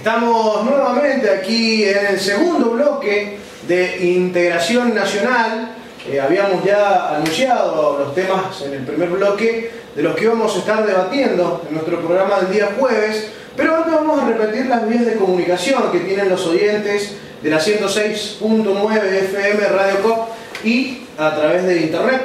Estamos nuevamente aquí en el segundo bloque de Integración Nacional. Habíamos ya anunciado los temas en el primer bloque de los que íbamos a estar debatiendo en nuestro programa del día jueves, pero antes vamos a repetir las vías de comunicación que tienen los oyentes de la 106.9 FM Radio Cop y a través de internet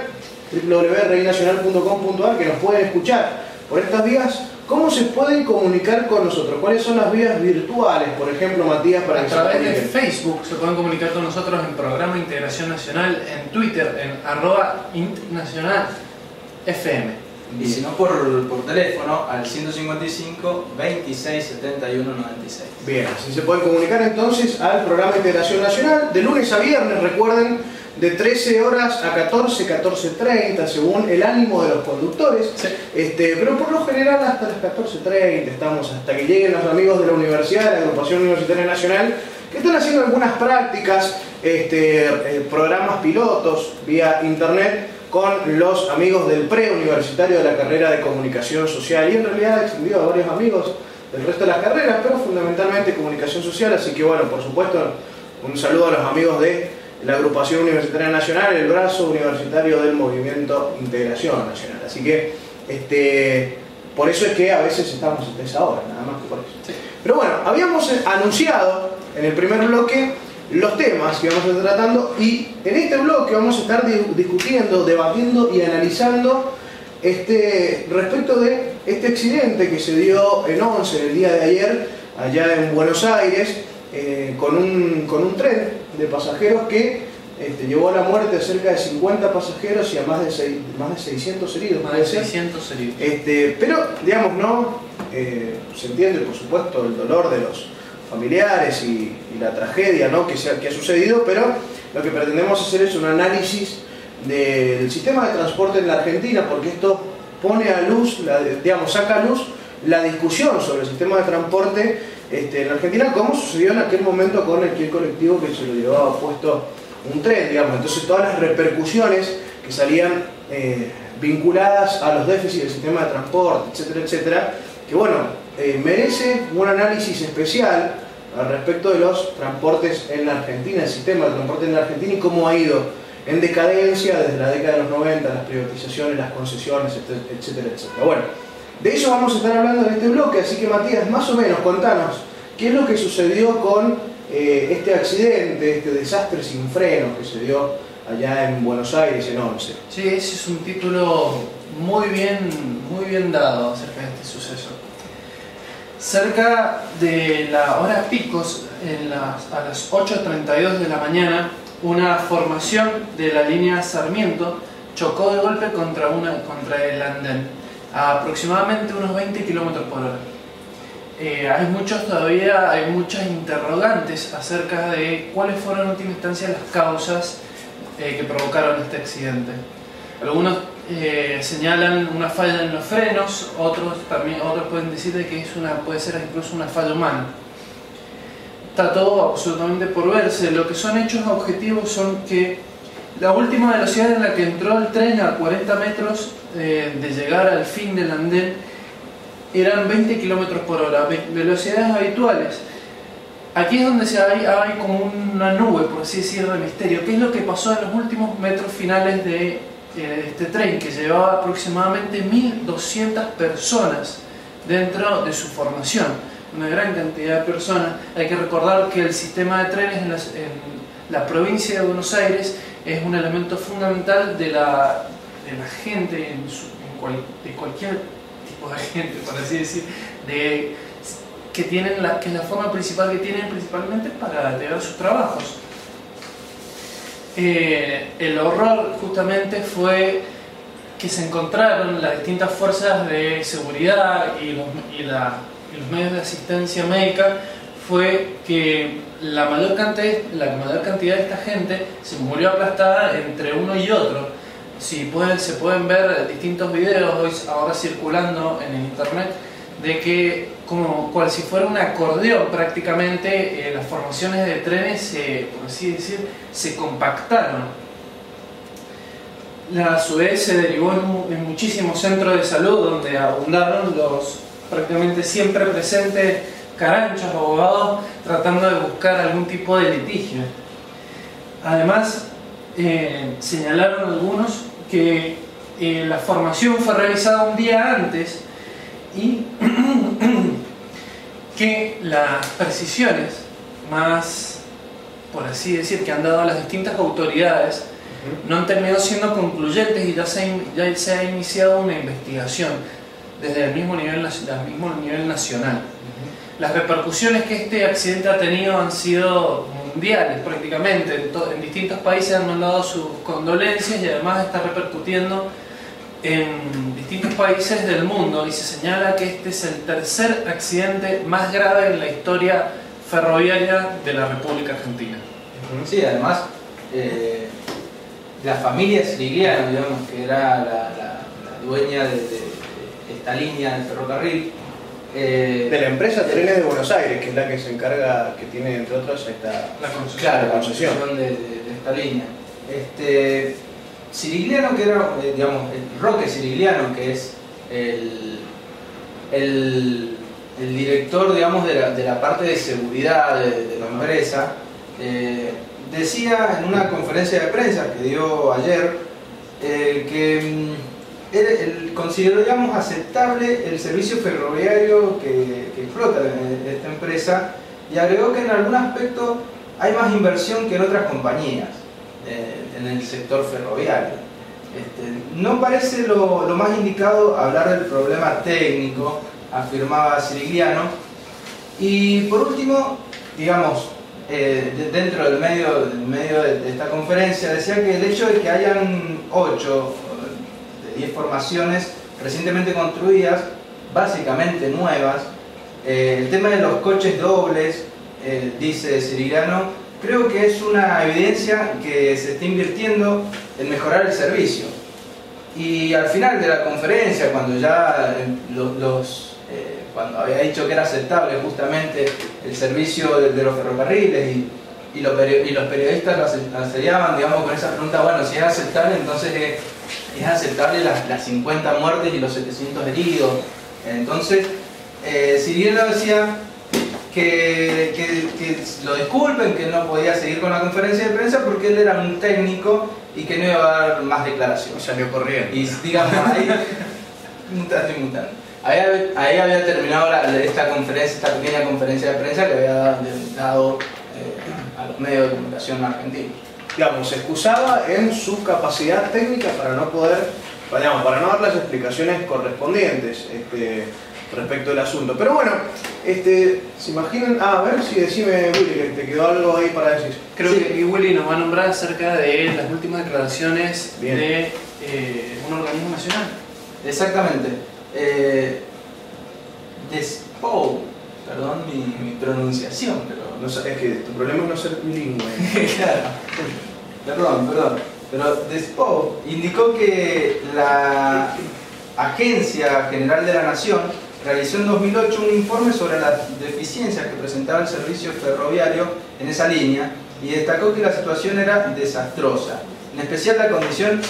www.reinacional.com.ar, que nos pueden escuchar por estas vías. ¿Cómo se pueden comunicar con nosotros? ¿Cuáles son las vías virtuales, por ejemplo, Matías, para que se comuniquen? A través de Facebook se pueden comunicar con nosotros en Programa Integración Nacional, en Twitter, en @intnacionalfm. Y si no, por teléfono al 155 26 71 96. Bien, así se pueden comunicar entonces al Programa Integración Nacional de lunes a viernes, recuerden, de 13 horas a 14, 14:30, según el ánimo de los conductores. Sí. Pero por lo general hasta las 14:30 estamos, hasta que lleguen los amigos de la universidad, de la Agrupación Universitaria Nacional, que están haciendo algunas prácticas, programas pilotos vía internet con los amigos del preuniversitario de la carrera de Comunicación Social, y en realidad ha extendido a varios amigos del resto de las carreras, pero fundamentalmente Comunicación Social. Así que bueno, por supuesto, un saludo a los amigos de la Agrupación Universitaria Nacional, el brazo universitario del Movimiento Integración Nacional. Así que por eso es que a veces estamos hasta esa hora, nada más que por eso. Sí. Pero bueno, habíamos anunciado en el primer bloque los temas que vamos a estar tratando, y en este bloque vamos a estar discutiendo, debatiendo y analizando respecto de este accidente que se dio en Once el día de ayer, allá en Buenos Aires, con un tren de pasajeros que llevó a la muerte a cerca de 50 pasajeros y a más de 600 heridos. Más de 600 heridos. Pero, digamos, no se entiende, por supuesto, el dolor de los familiares y la tragedia, ¿no?, que ha sucedido, pero lo que pretendemos hacer es un análisis del sistema de transporte en la Argentina, porque esto pone a luz, saca a luz la discusión sobre el sistema de transporte en la Argentina, como sucedió en aquel momento con el colectivo que se lo llevaba puesto un tren, digamos. Entonces todas las repercusiones que salían vinculadas a los déficits del sistema de transporte, etcétera, etcétera, que bueno, merece un análisis especial al respecto de los transportes en la Argentina, el sistema de transporte en la Argentina y cómo ha ido en decadencia desde la década de los 90, las privatizaciones, las concesiones, etcétera, etcétera. Bueno, de eso vamos a estar hablando en este bloque, así que Matías, más o menos, contanos, ¿qué es lo que sucedió con este accidente, este desastre sin frenos que se dio allá en Buenos Aires en Once? Sí, ese es un título muy bien dado acerca de este suceso. Cerca de la hora picos, a las 8:32 de la mañana, una formación de la línea Sarmiento chocó de golpe contra el andén, a aproximadamente unos 20 km por hora. Hay muchas interrogantes acerca de cuáles fueron en última instancia las causas que provocaron este accidente. Algunos señalan una falla en los frenos, otros pueden decir de que puede ser incluso una falla humana. Está todo absolutamente por verse. Lo que son hechos objetivos son que la última velocidad en la que entró el tren, a 40 metros de llegar al fin del andén, eran 20 km por hora, velocidades habituales. Aquí es donde hay como una nube, por así decirlo, de misterio. ¿Qué es lo que pasó en los últimos metros finales de este tren, que llevaba aproximadamente 1.200 personas dentro de su formación? Una gran cantidad de personas. Hay que recordar que el sistema de trenes en la provincia de Buenos Aires es un elemento fundamental de la gente, de cualquier tipo de gente, por así decir, que es la forma principal que tienen principalmente para llevar sus trabajos. El horror justamente fue que se encontraron las distintas fuerzas de seguridad y los medios de asistencia médica, fue que la mayor cantidad de esta gente se murió aplastada entre uno y otro. Se pueden ver distintos videos ahora circulando en el internet de que, cual si fuera un acordeón prácticamente, las formaciones de trenes, por así decir, se compactaron. A su vez se derivó en muchísimos centros de salud donde abundaron los prácticamente siempre presentes caranchos, abogados tratando de buscar algún tipo de litigio. Además, señalaron algunos que la formación fue realizada un día antes y que las precisiones más, por así decir, que han dado las distintas autoridades no han terminado siendo concluyentes y ya se ha iniciado una investigación desde el mismo nivel nacional. Las repercusiones que este accidente ha tenido han sido mundiales prácticamente. En distintos países han mandado sus condolencias y además está repercutiendo en distintos países del mundo, y se señala que este es el tercer accidente más grave en la historia ferroviaria de la República Argentina. Sí, además la familia Sirigliano, digamos, que era la dueña de esta línea del ferrocarril, de la empresa Trenes de Buenos Aires, que es la que se encarga, que tiene entre otros la concesión de esta línea. Sirigliano, que era, digamos, el Roque Sirigliano, que es el director, digamos, de la parte de seguridad de la empresa, decía en una conferencia de prensa que dio ayer que él consideró, digamos, aceptable el servicio ferroviario que explota esta empresa, y agregó que en algún aspecto hay más inversión que en otras compañías en el sector ferroviario. No parece lo más indicado hablar del problema técnico, afirmaba Sirigliano. Y por último, digamos, dentro del medio de esta conferencia, decía que el hecho de que hayan 8 de 10 formaciones recientemente construidas, básicamente nuevas, el tema de los coches dobles, dice Sirigliano, creo que es una evidencia que se está invirtiendo en mejorar el servicio. Y al final de la conferencia, cuando ya cuando había dicho que era aceptable justamente el servicio de los ferrocarriles y los periodistas lo asediaban, digamos, con esa pregunta, bueno, si es aceptable, entonces es aceptable las 50 muertes y los 700 heridos. Entonces, Sirigliano decía que lo disculpen, que no podía seguir con la conferencia de prensa porque él era un técnico y que no iba a dar más declaraciones. Salió corriendo. Y digamos, ahí ahí había terminado esta pequeña conferencia de prensa que había dado a los medios de comunicación argentinos. Digamos, se excusaba en su capacidad técnica para no dar las explicaciones correspondientes respecto del asunto. Pero bueno, se imaginan, a ver si decime, Willy, que te quedó algo ahí para decir. Creo que Willy nos va a nombrar acerca de las últimas declaraciones de un organismo nacional. Exactamente. Despou, perdón mi pronunciación, pero no, es que tu problema es no ser bilingüe. Claro, perdón. Pero Despou indicó que la Agencia General de la Nación realizó en 2008 un informe sobre las deficiencias que presentaba el servicio ferroviario en esa línea y destacó que la situación era desastrosa, en especial la condición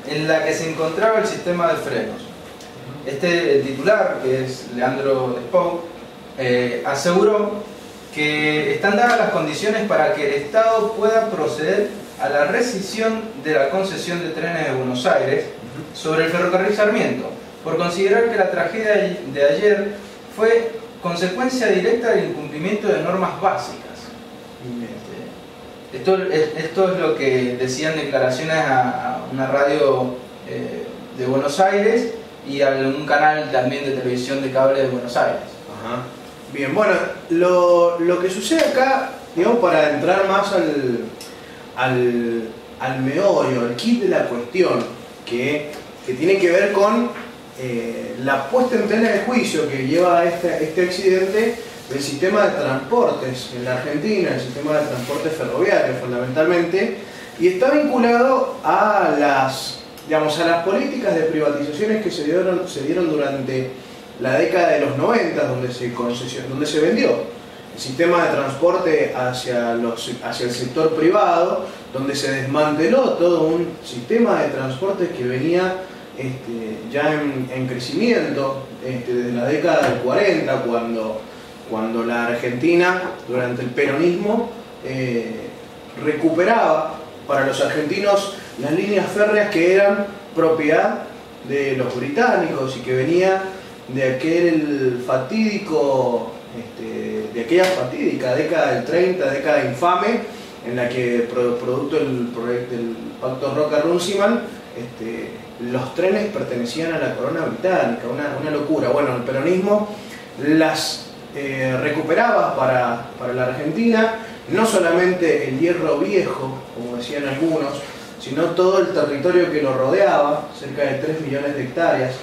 en la que se encontraba el sistema de frenos. El titular, que es Leandro Despou, aseguró que están dadas las condiciones para que el Estado pueda proceder a la rescisión de la concesión de trenes de Buenos Aires sobre el ferrocarril Sarmiento, por considerar que la tragedia de ayer fue consecuencia directa del incumplimiento de normas básicas. Esto es lo que decían declaraciones a una radio de Buenos Aires y a un canal también de televisión de cable de Buenos Aires. Ajá. Bien, bueno, lo que sucede acá, digamos, para entrar más al meollo, al kit de la cuestión, que tiene que ver con la puesta en tela de juicio que lleva a este accidente del sistema de transportes en la Argentina, el sistema de transportes ferroviario fundamentalmente, y está vinculado a las políticas de privatizaciones que se dieron durante la década de los 90, donde se vendió el sistema de transporte hacia el sector privado, donde se desmanteló todo un sistema de transporte que venía ya en crecimiento desde la década del 40, cuando cuando la Argentina, durante el peronismo, recuperaba para los argentinos las líneas férreas que eran propiedad de los británicos y que venía de aquel fatídico, de aquella fatídica década del 30, década infame, en la que, producto del pacto Roca-Runciman, los trenes pertenecían a la corona británica, una locura. Bueno, el peronismo las recuperaba para la Argentina, no solamente el Hierro Viejo, como decían algunos, sino todo el territorio que lo rodeaba, cerca de 3 millones de hectáreas,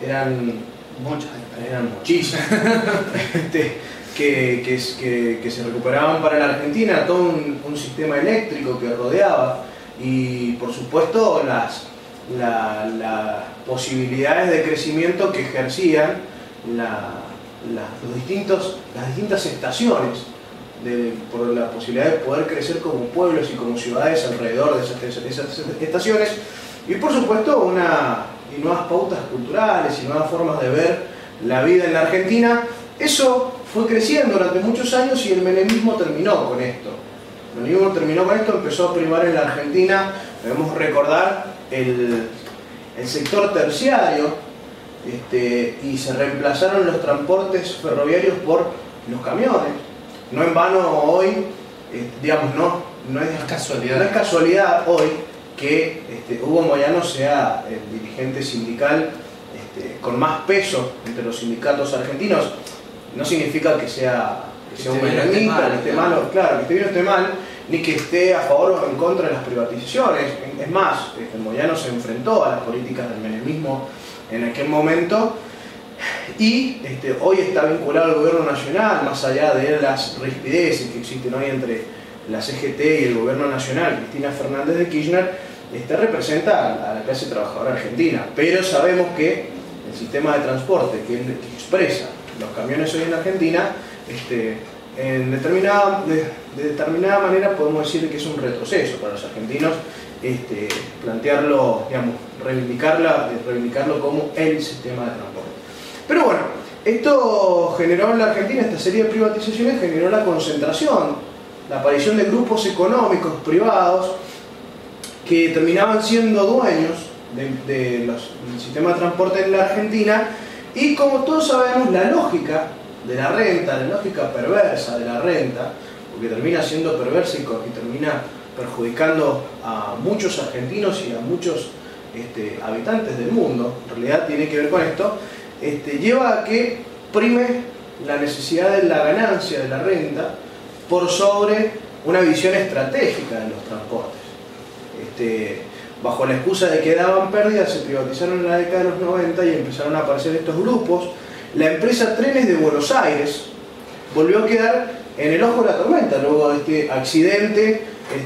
eran muchísimas, que se recuperaban para la Argentina, todo un sistema eléctrico que rodeaba, y por supuesto las posibilidades de crecimiento que ejercían las distintas estaciones, por la posibilidad de poder crecer como pueblos y como ciudades alrededor de esas estaciones, y por supuesto nuevas pautas culturales y nuevas formas de ver la vida en la Argentina. Eso fue creciendo durante muchos años y el menemismo terminó con esto. Empezó a primar en la Argentina, debemos recordar, el sector terciario, y se reemplazaron los transportes ferroviarios por los camiones. No en vano hoy, no es casualidad hoy que Hugo Moyano sea el dirigente sindical con más peso entre los sindicatos argentinos. No significa que sea un menemista, que esté malo, claro, que esté bien o esté mal, ni que esté a favor o en contra de las privatizaciones. Es más, Moyano se enfrentó a las políticas del menemismo en aquel momento, y hoy está vinculado al gobierno nacional, más allá de las rispideces que existen hoy entre la CGT y el gobierno nacional. Cristina Fernández de Kirchner representa a la clase trabajadora argentina, pero sabemos que el sistema de transporte que expresa los camiones hoy en Argentina, de determinada manera podemos decir que es un retroceso para los argentinos, plantearlo, reivindicarlo como el sistema de transporte. Pero bueno, esto generó en la Argentina, esta serie de privatizaciones generó la concentración, la aparición de grupos económicos privados que terminaban siendo dueños del sistema de transporte en la Argentina, y como todos sabemos, la lógica de la renta, la lógica perversa de la renta, porque termina siendo perversa y termina perjudicando a muchos argentinos y a muchos habitantes del mundo, en realidad tiene que ver con esto, lleva a que prime la necesidad de la ganancia de la renta por sobre una visión estratégica de los transportes. Bajo la excusa de que daban pérdidas, se privatizaron en la década de los 90 y empezaron a aparecer estos grupos. La empresa Trenes de Buenos Aires volvió a quedar en el ojo de la tormenta luego de este accidente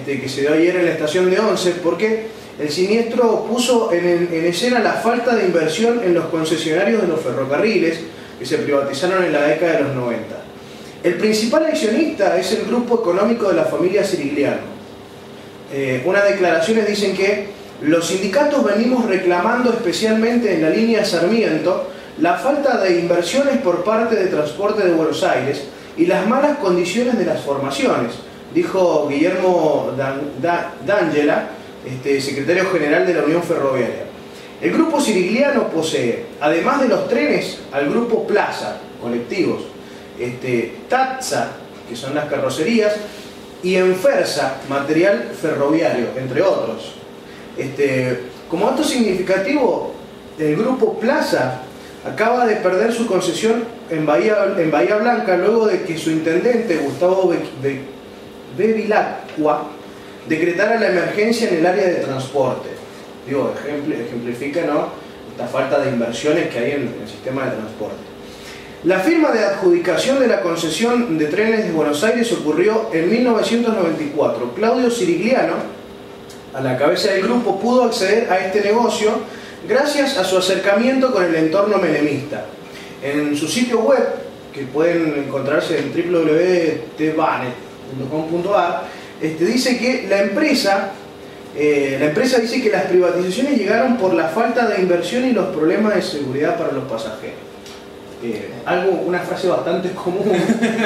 que se dio ayer en la estación de Once, porque el siniestro puso en escena la falta de inversión en los concesionarios de los ferrocarriles que se privatizaron en la década de los 90. El principal accionista es el grupo económico de la familia Cirigliano. Unas declaraciones dicen que los sindicatos venimos reclamando, especialmente en la línea Sarmiento, la falta de inversiones por parte de Transporte de Buenos Aires y las malas condiciones de las formaciones, dijo Guillermo D'Angela, secretario general de la Unión Ferroviaria. El grupo Cirigliano posee, además de los trenes, al grupo Plaza, colectivos, Tatsa, que son las carrocerías, y Enfersa, material ferroviario, entre otros. Como dato significativo, el grupo Plaza acaba de perder su concesión en Bahía Blanca luego de que su intendente, Gustavo Bevilacqua, decretara la emergencia en el área de transporte. Ejemplifica, ¿no?, esta falta de inversiones que hay en el sistema de transporte. La firma de adjudicación de la concesión de Trenes de Buenos Aires ocurrió en 1994. Claudio Cirigliano, a la cabeza del grupo, pudo acceder a este negocio gracias a su acercamiento con el entorno menemista. En su sitio web, que pueden encontrarse en www.tbanet.com.ar, dice que la empresa dice que las privatizaciones llegaron por la falta de inversión y los problemas de seguridad para los pasajeros. una frase bastante común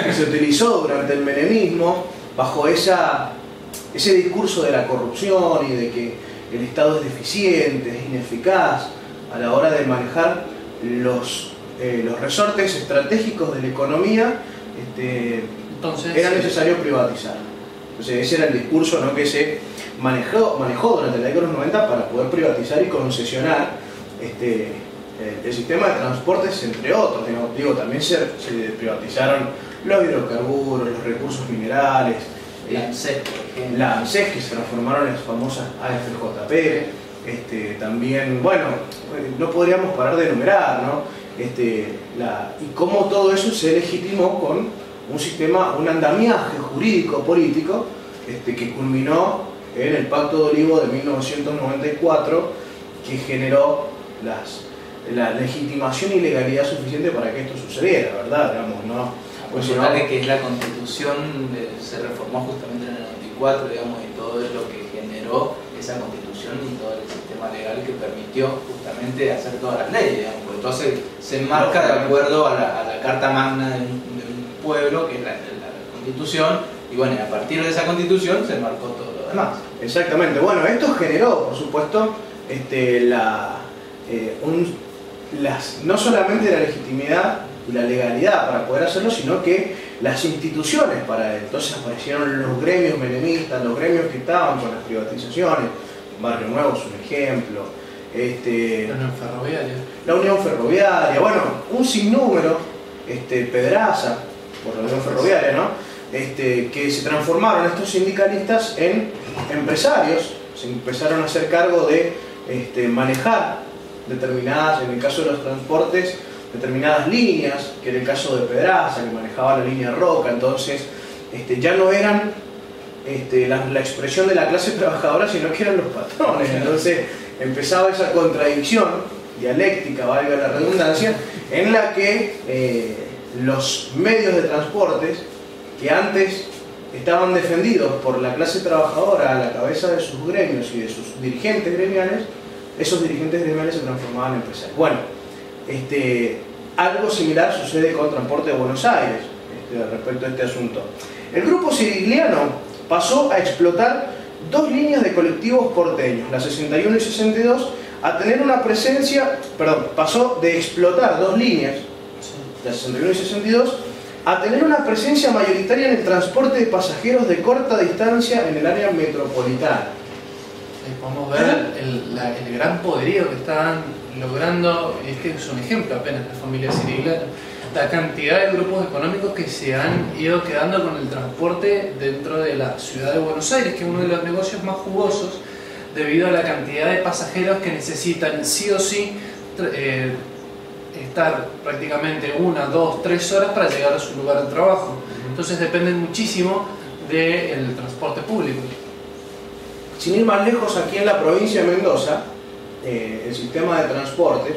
que se utilizó durante el menemismo, bajo ese discurso de la corrupción y de que el Estado es deficiente, es ineficaz a la hora de manejar los resortes estratégicos de la economía. Entonces, era necesario privatizar. Entonces ese era el discurso, ¿no?, que se manejó durante la década de los 90 para poder privatizar y concesionar el sistema de transportes, entre otros. Digo, también se privatizaron los hidrocarburos, los recursos minerales, la ANSES, que se transformaron en las famosas AFJP. También, bueno, no podríamos parar de enumerar, ¿no? Y cómo todo eso se legitimó con un sistema, un andamiaje jurídico-político que culminó en el Pacto de Olivo de 1994, que generó la legitimación y legalidad suficiente para que esto sucediera, ¿verdad? Digamos, ¿no? Pues que es la Constitución, se reformó justamente en el 94, digamos, y todo es lo que generó esa Constitución y todo el sistema legal que permitió justamente hacer todas las leyes, digamos, porque entonces se enmarca de acuerdo a la Carta Magna de un pueblo, que es la Constitución, y bueno, a partir de esa Constitución se enmarcó todo lo demás. Exactamente. Bueno, esto generó, por supuesto, no solamente la legitimidad y la legalidad para poder hacerlo, sino que las instituciones para él. Entonces aparecieron los gremios menemistas, los gremios que estaban con las privatizaciones. Barrio Nuevo es un ejemplo. La Unión Ferroviaria, bueno, un sinnúmero, Pedraza, por la Unión Ferroviaria, ¿no? Que se transformaron estos sindicalistas en empresarios, se empezaron a hacer cargo de manejar determinadas, en el caso de los transportes, determinadas líneas, que era el caso de Pedraza, que manejaba la línea Roca. Entonces ya no eran la expresión de la clase trabajadora, sino que eran los patrones. Entonces empezaba esa contradicción dialéctica, valga la redundancia, en la que los medios de transportes, que antes estaban defendidos por la clase trabajadora a la cabeza de sus gremios y de sus dirigentes gremiales, esos dirigentes gremiales se transformaban en empresarios. Bueno, algo similar sucede con Transporte de Buenos Aires respecto a este asunto. El grupo Sirigliano pasó a explotar dos líneas de colectivos porteños, la 61 y 62, a tener una presencia, pasó de explotar dos líneas, la 61 y 62, a tener una presencia mayoritaria en el transporte de pasajeros de corta distancia en el área metropolitana. Podemos ver el gran poderío que están logrando, y es que es un ejemplo apenas la familia Sirigliano, la cantidad de grupos económicos que se han ido quedando con el transporte dentro de la ciudad de Buenos Aires, que es uno de los negocios más jugosos debido a la cantidad de pasajeros que necesitan sí o sí estar prácticamente 1, 2, 3 horas para llegar a su lugar de trabajo. Entonces dependen muchísimo del transporte público. Sin ir más lejos, aquí en la provincia de Mendoza, el sistema de transporte,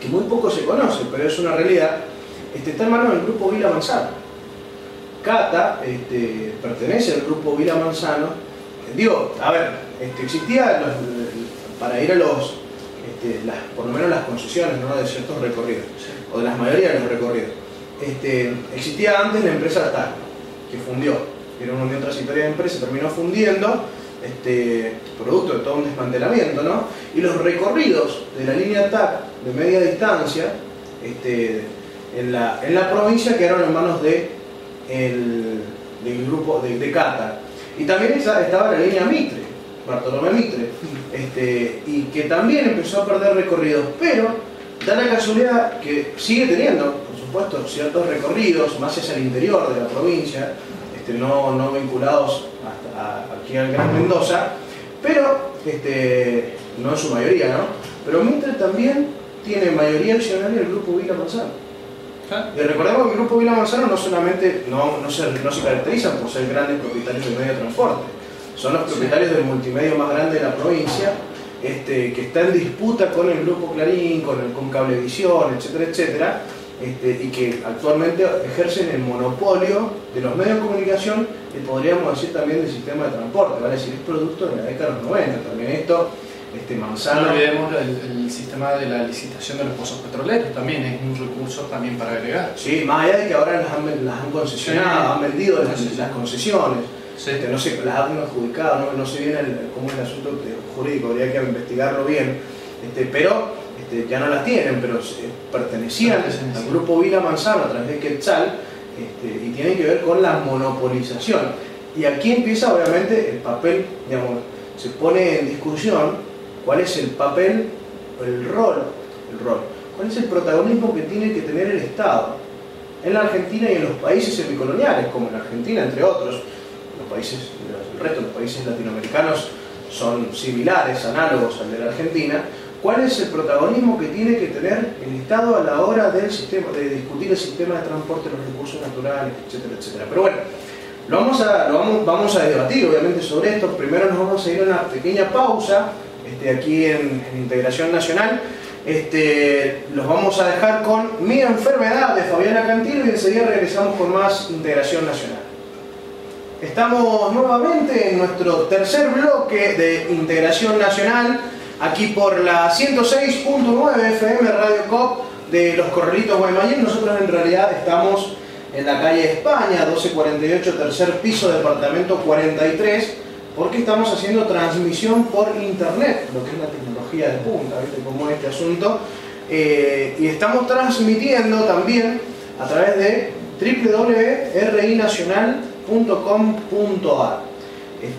que muy poco se conoce, pero es una realidad, está en manos del grupo Vila Manzano. Cata pertenece al grupo Vila Manzano. Existía para ir a por lo menos las concesiones, ¿no?, de ciertos recorridos, o de la mayoría de los recorridos. Existía antes la empresa TAC, que fundió, era una unión transitoria de empresas, terminó fundiendo, producto de todo un desmantelamiento, ¿no? Y los recorridos de la línea TAC de media distancia en la provincia quedaron en manos del grupo de Cata. Y también estaba la línea Mitre, Bartolomé Mitre, y que también empezó a perder recorridos, pero da la casualidad que sigue teniendo, por supuesto, ciertos recorridos más hacia el interior de la provincia, no vinculados aquí al Gran Mendoza, pero no en su mayoría, ¿no? Pero Mitre también tiene mayoría accionaria del grupo Vila Manzano. Y recordemos que el grupo Vila Manzano no solamente no se caracterizan por ser grandes propietarios del medio de transporte, son los propietarios del multimedio más grande de la provincia, que está en disputa con el grupo Clarín, con Cablevisión, etcétera, etcétera, y que actualmente ejercen el monopolio de los medios de comunicación y podríamos decir también del sistema de transporte, ¿vale? Es decir, es producto de la década de los 90. También esto No Manzano. olvidemos el sistema de la licitación de los pozos petroleros, también es un recurso también para agregar. Sí, más allá de que ahora las han concesionado, Sí. han vendido las concesiones, Sí. no sé, las han adjudicado, no sé bien cómo es el asunto jurídico, habría que investigarlo bien, pero ya no las tienen, pero pertenecían al grupo Vila Manzano a través de Quetzal, y tienen que ver con la monopolización. Y aquí empieza obviamente el papel, digamos, se pone en discusión cuál es el papel, el rol, cuál es el protagonismo que tiene que tener el Estado en la Argentina y en los países semicoloniales, como en Argentina, entre otros. El resto de los países latinoamericanos son similares, análogos al de la Argentina. ¿Cuál es el protagonismo que tiene que tener el Estado a la hora de discutir el sistema de transporte, los recursos naturales, etcétera, etcétera? Pero bueno, vamos a debatir obviamente sobre esto. Primero nos vamos a ir a una pequeña pausa aquí en Integración Nacional. Los vamos a dejar con Mi Enfermedad de Fabiana Cantilo y enseguida regresamos con más Integración Nacional. Estamos nuevamente en nuestro tercer bloque de Integración Nacional, aquí por la 106.9 FM Radio COP de Los Corralitos Guaymallén. Nosotros en realidad estamos en la calle España, 1248, tercer piso, departamento 43, porque estamos haciendo transmisión por internet, lo que es la tecnología de punta, ¿viste cómo es este asunto? Y estamos transmitiendo también a través de www.rinacional.com.ar.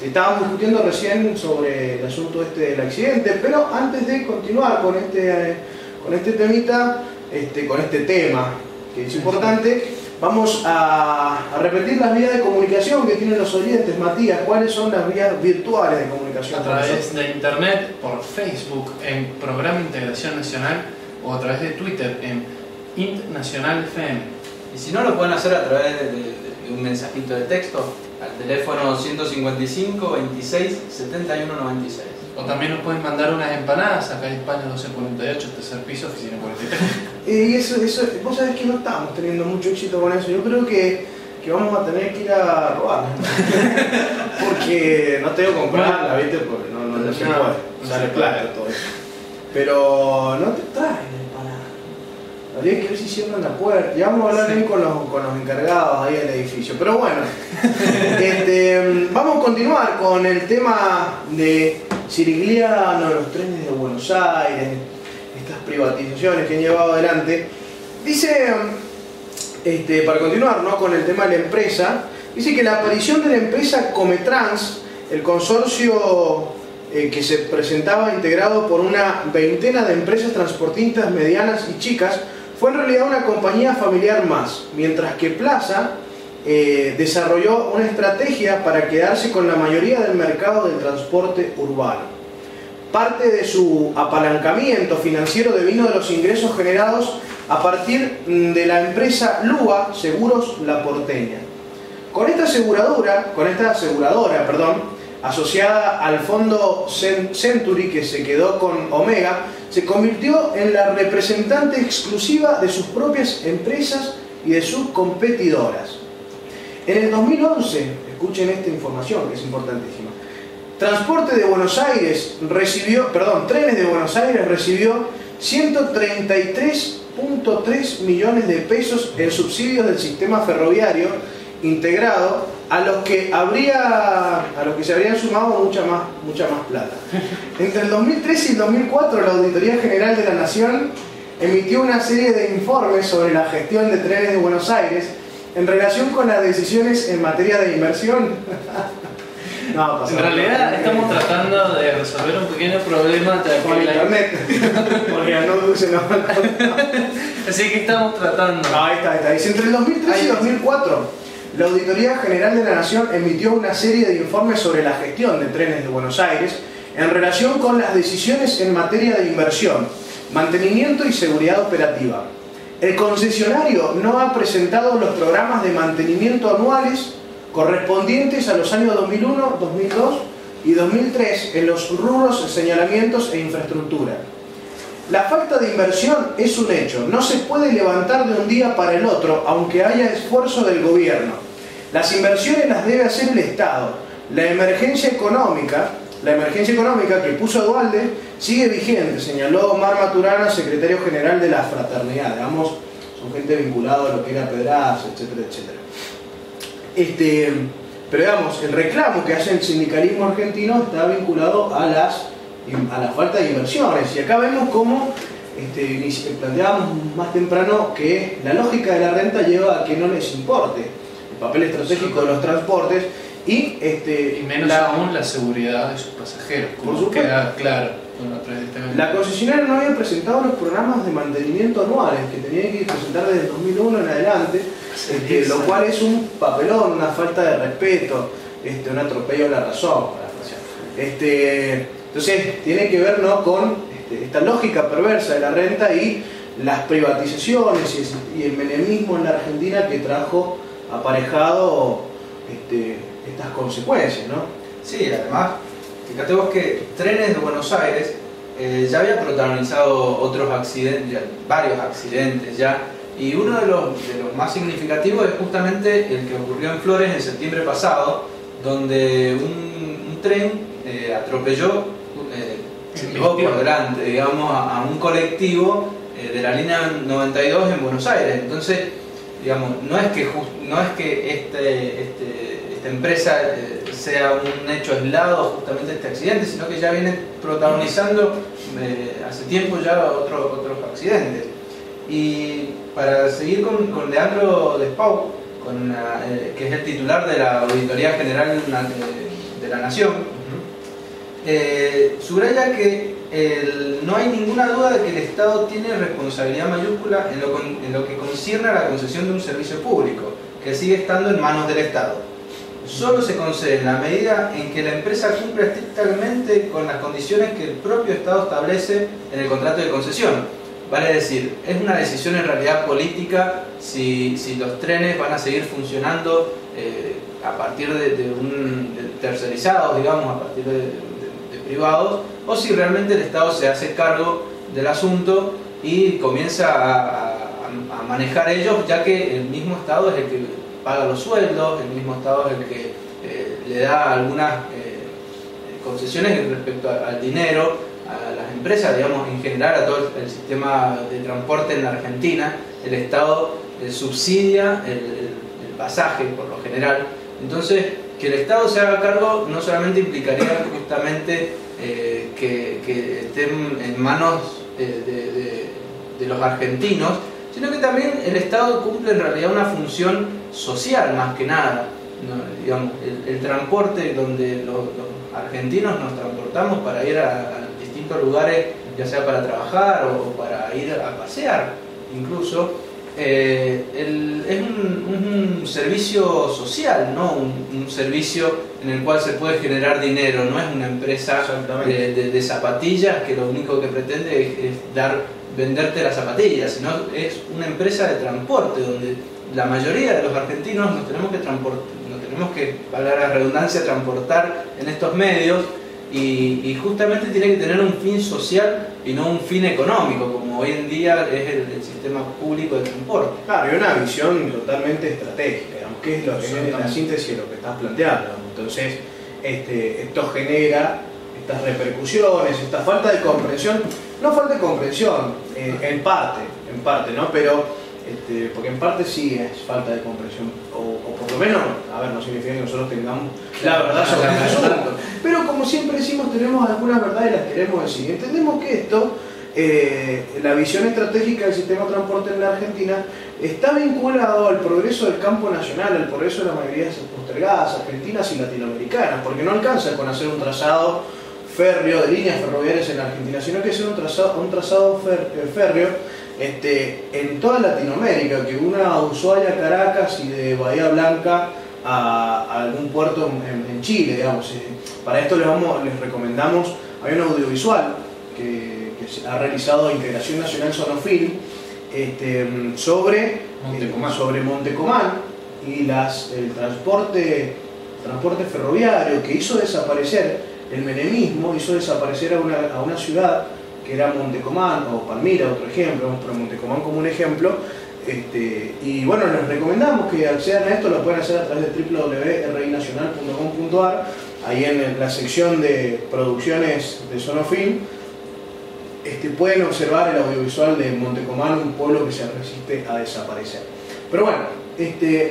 Estábamos discutiendo recién sobre el asunto del accidente, pero antes de continuar con este temita, con este tema que es importante, vamos a repetir las vías de comunicación que tienen los oyentes. Matías, ¿cuáles son las vías virtuales de comunicación? A través de internet, por Facebook, en Programa Integración Nacional, o a través de Twitter, en Int Nacional FM. Y si no, lo pueden hacer a través de un mensajito de texto al teléfono 155 26 71 96. O también nos pueden mandar unas empanadas acá en España 1248, tercer piso, oficina 43. Y eso, vos sabés que no estamos teniendo mucho éxito con eso. Yo creo que vamos a tener que ir a robarlas. Porque no tengo que comprarla, ¿viste? Porque no se puede. Sale claro todo eso. Pero no te traen empanadas. Habría que ver si cierran la puerta. Ya vamos a hablar bien con los encargados ahí del edificio. Pero bueno, vamos a continuar con el tema de Cirigliano, los trenes de Buenos Aires, estas privatizaciones que han llevado adelante. Dice, para continuar, ¿no?, con el tema de la empresa, dice que la aparición de la empresa Cometrans, el consorcio que se presentaba integrado por una veintena de empresas transportistas medianas y chicas, fue en realidad una compañía familiar más, mientras que Plaza desarrolló una estrategia para quedarse con la mayoría del mercado del transporte urbano. Parte de su apalancamiento financiero devino de los ingresos generados a partir de la empresa Lua Seguros La Porteña. Con esta aseguradora, asociada al fondo Century, que se quedó con Omega, se convirtió en la representante exclusiva de sus propias empresas y de sus competidoras. En el 2011, escuchen esta información que es importantísima, Trenes de Buenos Aires recibió 133.3 millones de pesos en subsidios del sistema ferroviario integrado, a los que se habrían sumado mucha más plata. Entre el 2013 y el 2004, la Auditoría General de la Nación emitió una serie de informes sobre la gestión de Trenes de Buenos Aires en relación con las decisiones en materia de inversión. En realidad estamos tratando de resolver un pequeño problema con internet, porque no dulce no. Así que estamos tratando. Ahí está. Dice, entre el 2013 y 2004, la Auditoría General de la Nación emitió una serie de informes sobre la gestión de Trenes de Buenos Aires en relación con las decisiones en materia de inversión, mantenimiento y seguridad operativa. El concesionario no ha presentado los programas de mantenimiento anuales correspondientes a los años 2001, 2002 y 2003 en los rubros señalamientos e infraestructura. La falta de inversión es un hecho, no se puede levantar de un día para el otro, aunque haya esfuerzo del gobierno. Las inversiones las debe hacer el Estado. La emergencia económica la emergencia económica que puso a Duhalde sigue vigente, señaló Omar Maturana, secretario general de la Fraternidad. Digamos, son gente vinculada a lo que era Pedraza, etcétera, etcétera. Pero digamos, el reclamo que hace el sindicalismo argentino está vinculado a la falta de inversiones. Y acá vemos cómo planteábamos más temprano que la lógica de la renta lleva a que no les importe el papel estratégico de los transportes y menos aún la seguridad de sus pasajeros, como queda claro a través de este evento. La concesionaria no había presentado los programas de mantenimiento anuales que tenían que presentar desde el 2001 en adelante, lo cual es un papelón, una falta de respeto, un atropello a la razón. Entonces tiene que ver, ¿no?, con esta lógica perversa de la renta y las privatizaciones y el menemismo en la Argentina que trajo aparejado estas consecuencias, ¿no? Sí, además, fíjate vos que Trenes de Buenos Aires ya había protagonizado otros accidentes, varios accidentes ya, y uno de los más significativos es justamente el que ocurrió en Flores en septiembre pasado, donde un tren atropelló, se llevó por delante, digamos, a un colectivo de la línea 92 en Buenos Aires. Entonces, digamos, no es que esta empresa sea un hecho aislado justamente este accidente, sino que ya viene protagonizando hace tiempo ya otros accidentes. Y para seguir con Leandro Despau, que es el titular de la Auditoría General de la Nación, subraya que no hay ninguna duda de que el Estado tiene responsabilidad mayúscula en lo que concierne a la concesión de un servicio público, que sigue estando en manos del Estado. Solo se concede en la medida en que la empresa cumpla estrictamente con las condiciones que el propio Estado establece en el contrato de concesión. Vale decir, es una decisión en realidad política si los trenes van a seguir funcionando a partir de tercerizados, digamos, a partir de privados, o si realmente el Estado se hace cargo del asunto y comienza a manejar ellos, ya que el mismo Estado es el que paga los sueldos, el mismo Estado es el que le da algunas concesiones respecto al dinero, a las empresas, digamos, en general a todo el sistema de transporte en la Argentina. El Estado subsidia el pasaje por lo general. Entonces, que el Estado se haga cargo no solamente implicaría justamente que estén en manos de los argentinos, sino que también el Estado cumple en realidad una función social más que nada, ¿no? Digamos, el transporte donde los argentinos nos transportamos para ir a distintos lugares, ya sea para trabajar o para ir a pasear incluso, es un servicio social, ¿no? Un servicio en el cual se puede generar dinero, no es una empresa de zapatillas que lo único que pretende es venderte las zapatillas, sino es una empresa de transporte donde la mayoría de los argentinos nos tenemos que, valga la redundancia, transportar en estos medios y justamente tiene que tener un fin social y no un fin económico, como hoy en día es el sistema público de transporte. Claro, y una visión totalmente estratégica, digamos, que es lo que es la síntesis de lo que estás planteando, digamos. Entonces, esto genera estas repercusiones, esta falta de comprensión, no falta de comprensión, en parte, ¿no? Pero porque en parte sí es falta de comprensión, o por lo menos, a ver, no significa que nosotros tengamos la verdad sobre el asunto, pero como siempre decimos, tenemos algunas verdades y las queremos decir. Entendemos que esto, la visión estratégica del sistema de transporte en la Argentina, está vinculado al progreso del campo nacional, al progreso de la mayoría de esas postergadas argentinas y latinoamericanas, porque no alcanza con hacer un trazado férreo de líneas ferroviarias en la Argentina, sino que hacer un trazado férreo en toda Latinoamérica, que una a Ushuaia, Caracas y de Bahía Blanca a algún puerto en Chile, digamos. Para esto les recomendamos, hay un audiovisual que ha realizado Integración Nacional Sonofilm sobre Montecomán y el transporte ferroviario que hizo desaparecer el menemismo, hizo desaparecer a una ciudad que era Montecomán o Palmira, otro ejemplo, pero Montecomán como un ejemplo. Y bueno, les recomendamos que accedan a esto, lo pueden hacer a través de www.rinacional.com.ar ahí en la sección de producciones de Sonofilm, pueden observar el audiovisual de Montecomán, un pueblo que se resiste a desaparecer. Pero bueno,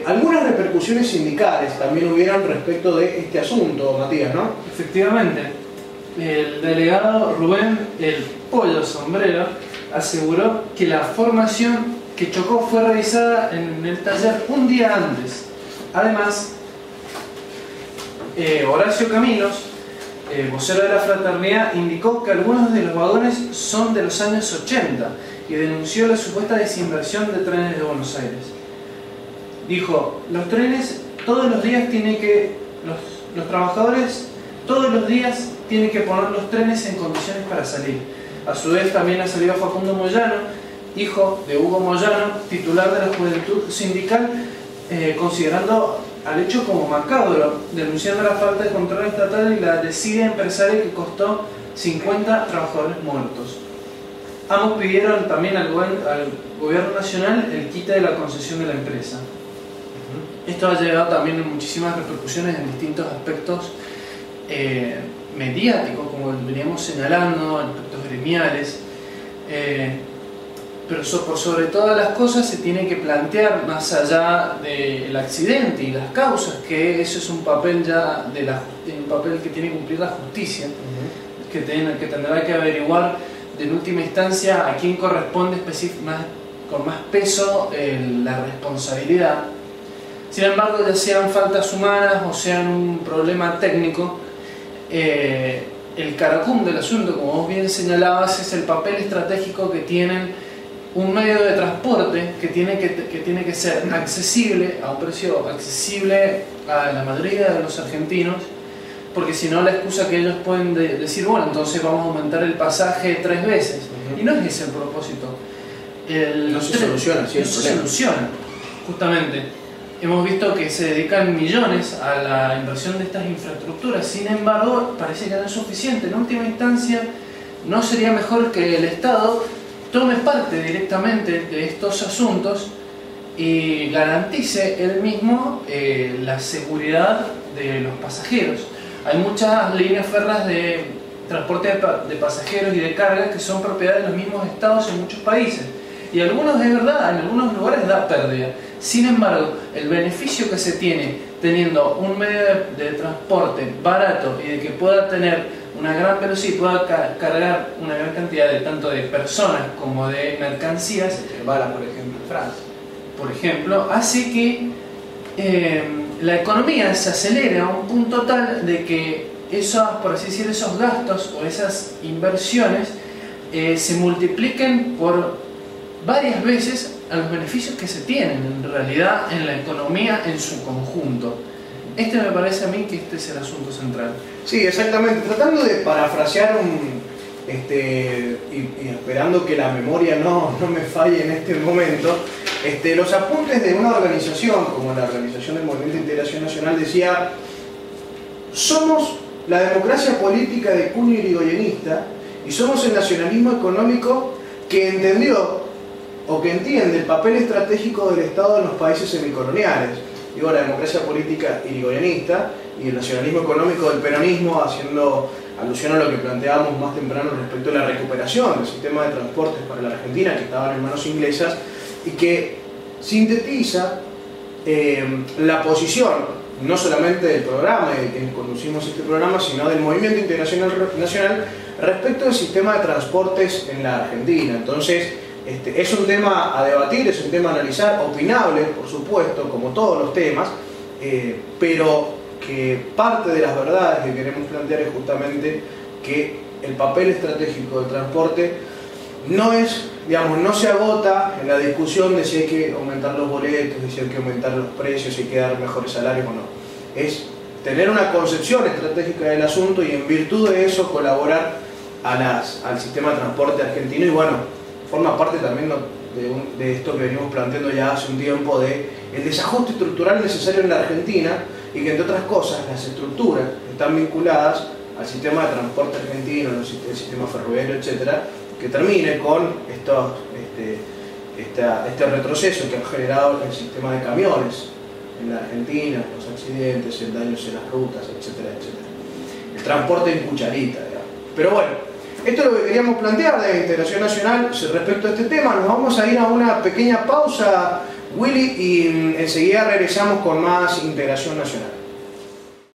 algunas repercusiones sindicales también hubieran respecto de este asunto, Matías, ¿no? Efectivamente, el delegado Rubén El Pollo Sombrero aseguró que la formación que chocó fue realizada en el taller un día antes. Además, Horacio Caminos, vocero de la fraternidad, indicó que algunos de los vagones son de los años 80 y denunció la supuesta desinversión de trenes de Buenos Aires. Dijo, los trenes todos los días tienen que, los trabajadores todos los días tienen que poner los trenes en condiciones para salir. A su vez también ha salido Facundo Moyano, hijo de Hugo Moyano, titular de la Juventud Sindical, considerando al hecho como macabro, denunciando la falta de control estatal y la desidia empresaria que costó 50 trabajadores muertos. Ambos pidieron también al gobierno nacional el quite de la concesión de la empresa. Esto ha llegado también a muchísimas repercusiones en distintos aspectos mediáticos, como veníamos señalando, aspectos gremiales, pero por sobre todas las cosas se tiene que plantear, más allá del accidente y las causas, que eso es un papel ya un papel que tiene que cumplir la justicia, que tendrá que averiguar en última instancia a quién corresponde con más peso la responsabilidad. Sin embargo, ya sean faltas humanas o sean un problema técnico, el caracum del asunto, como vos bien señalabas, es el papel estratégico que tienen un medio de transporte que tiene que ser accesible a un precio accesible a la mayoría de los argentinos, porque si no, la excusa que ellos pueden decir, bueno, entonces vamos a aumentar el pasaje 3 veces, y no es ese el propósito. No se soluciona, sí, no se soluciona, justamente. Hemos visto que se dedican millones a la inversión de estas infraestructuras, sin embargo, parece que no es suficiente. En última instancia, ¿no sería mejor que el Estado tome parte directamente de estos asuntos y garantice él mismo la seguridad de los pasajeros? Hay muchas líneas férreas de transporte de pasajeros y de carga que son propiedad de los mismos estados en muchos países, y algunos, de verdad, en algunos lugares da pérdida. Sin embargo, el beneficio que se tiene teniendo un medio de transporte barato y de que pueda tener una gran velocidad y pueda cargar una gran cantidad de tanto de personas como de mercancías, Bala, por ejemplo, en Francia, por ejemplo, hace que la economía se acelere a un punto tal de que por así decir, esos gastos o esas inversiones se multipliquen por varias veces a los beneficios que se tienen en realidad en la economía en su conjunto. Me parece a mí que este es el asunto central. Sí, exactamente. Tratando de parafrasear y esperando que la memoria no me falle en este momento, los apuntes de una organización como la Organización del Movimiento de Integración Nacional decía: somos la democracia política de cuño irigoyenista y somos el nacionalismo económico que entendió o que entiende el papel estratégico del Estado en los países semicoloniales. Digo, la democracia política irigoyenista y el nacionalismo económico del peronismo, haciendo alusión a lo que planteábamos más temprano respecto a la recuperación del sistema de transportes para la Argentina, que estaban en manos inglesas, y que sintetiza la posición no solamente del programa y de quienes conducimos este programa, sino del Movimiento de Integración Nacional respecto al sistema de transportes en la Argentina. Entonces, es un tema a debatir, es un tema a analizar, opinable, por supuesto, como todos los temas, pero que parte de las verdades que queremos plantear es justamente que el papel estratégico del transporte no se agota en la discusión de si hay que aumentar los boletos, de si hay que aumentar los precios, si hay que dar mejores salarios o no. Es tener una concepción estratégica del asunto y en virtud de eso colaborar al sistema de transporte argentino, y bueno, forma parte también de esto que venimos planteando ya hace un tiempo, de el desajuste estructural necesario en la Argentina, y que entre otras cosas las estructuras están vinculadas al sistema de transporte argentino, el sistema ferroviario, etcétera, que termine con este retroceso que ha generado el sistema de camiones en la Argentina, los accidentes, el daño en las rutas, etcétera, etcétera. el transporte en cucharita, digamos. Pero bueno, esto es lo que queríamos plantear de la integración nacional respecto a este tema. Nos vamos a ir a una pequeña pausa, Willy, y enseguida regresamos con más integración nacional.